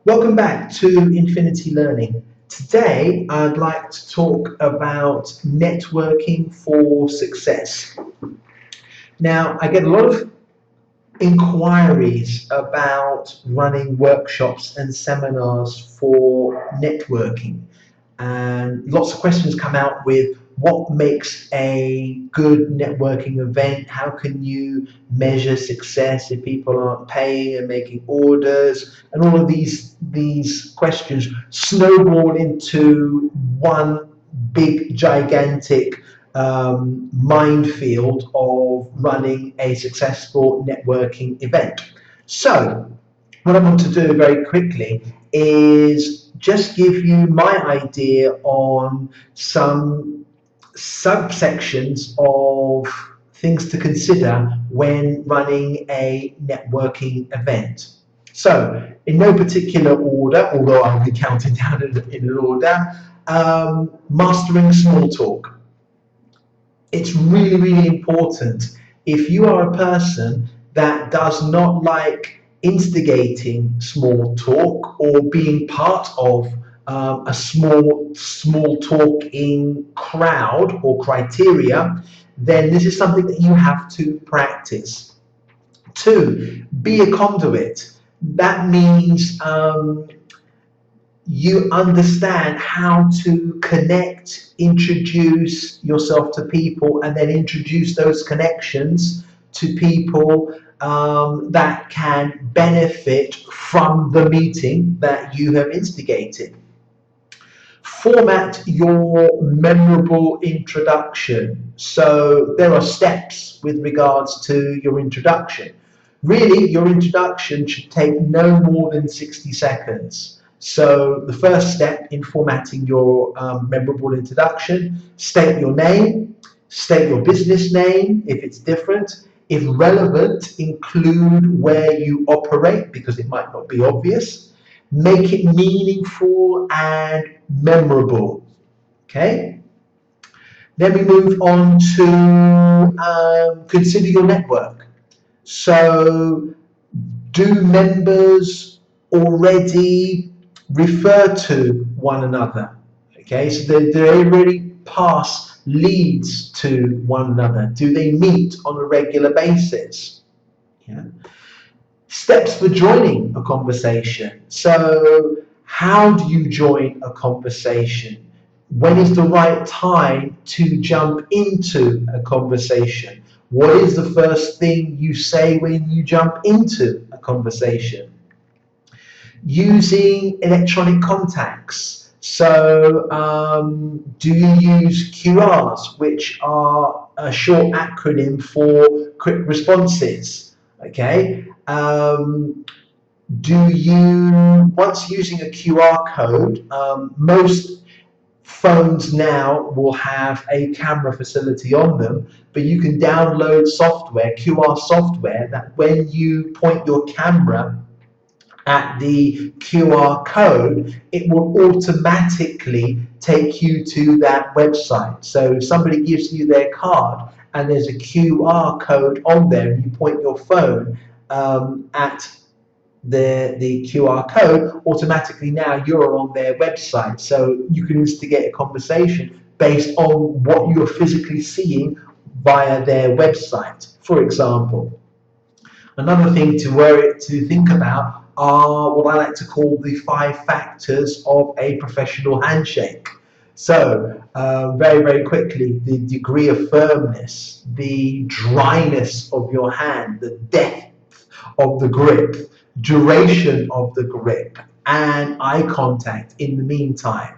Welcome back to Infinity Learning. Today, I'd like to talk about networking for success. Now, I get a lot of inquiries about running workshops and seminars for networking, and lots of questions come out with what makes a good networking event, how can you measure success if people aren't paying and making orders, and all of these questions snowball into one big gigantic minefield of running a successful networking event. So, what I want to do very quickly is just give you my idea on some subsections of things to consider when running a networking event. So, in no particular order, although I'll be counting down in an order, mastering small talk. It's really, really important. If you are a person that does not like instigating small talk or being part of a small talking crowd or criteria, then this is something that you have to practice. Two, be a conduit. That means you understand how to connect, introduce yourself to people, and then introduce those connections to people that can benefit from the meeting that you have instigated. Format your memorable introduction. So there are steps with regards to your introduction. Really, your introduction should take no more than 60 seconds. So the first step in formatting your memorable introduction, state your name, state your business name if it's different. If relevant, include where you operate because it might not be obvious. Make it meaningful and memorable. Okay. Then we move on to consider your network. So, do members already refer to one another? Okay, so they already pass leads to one another. Do they meet on a regular basis? Yeah. Steps for joining a conversation. So, how do you join a conversation? When is the right time to jump into a conversation? What is the first thing you say when you jump into a conversation? Using electronic contacts. So, do you use QRs, which are a short acronym for quick responses? Okay. Do you, once using a QR code, most phones now will have a camera facility on them, but you can download software, QR software, that when you point your camera at the QR code, it will automatically take you to that website. So somebody gives you their card and there's a QR code on there, and you point your phone at the QR code, automatically now you're on their website. So you can instigate a conversation based on what you're physically seeing via their website, for example. Another thing to think about are what I like to call the five factors of a professional handshake. So, very, very quickly, the degree of firmness, the dryness of your hand, the depth of the grip, duration of the grip, and eye contact in the meantime.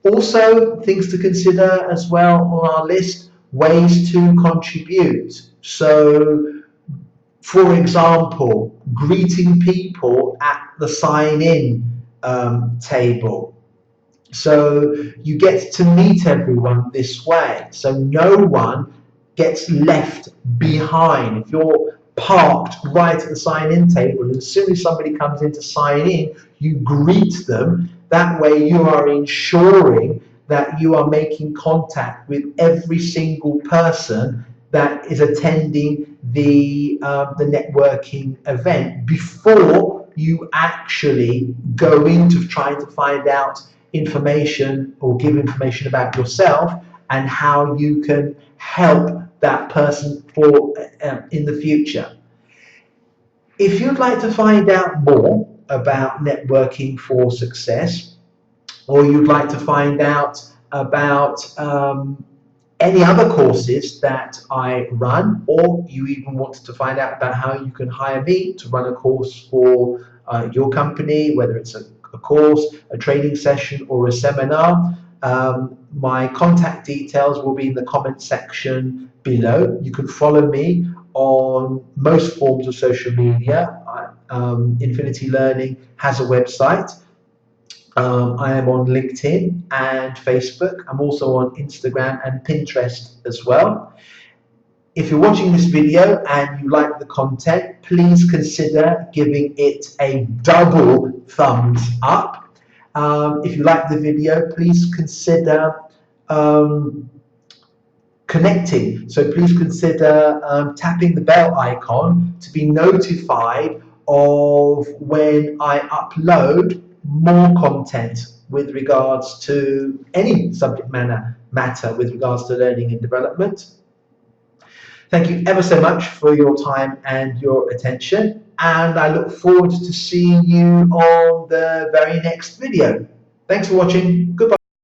Also, things to consider as well on our list, ways to contribute. So, for example, greeting people at the sign-in table. So you get to meet everyone this way. So no one gets left behind. If you're parked right at the sign-in table, and as soon as somebody comes in to sign in, you greet them. That way you are ensuring that you are making contact with every single person that is attending the networking event before you actually go into trying to find out information or give information about yourself and how you can help that person for in the future. If you'd like to find out more about networking for success, or you'd like to find out about any other courses that I run, or you even wanted to find out about how you can hire me to run a course for your company, whether it's a course, a training session, or a seminar, my contact details will be in the comment section below. You can follow me on most forms of social media. Infinity Learning has a website. I am on LinkedIn and Facebook. I'm also on Instagram and Pinterest as well. If you're watching this video and you like the content, please consider giving it a double thumbs up. If you like the video, please consider connecting. So please consider tapping the bell icon to be notified of when I upload more content with regards to any subject matter with regards to learning and development. Thank you ever so much for your time and your attention, and I look forward to seeing you on the very next video. Thanks for watching. Goodbye.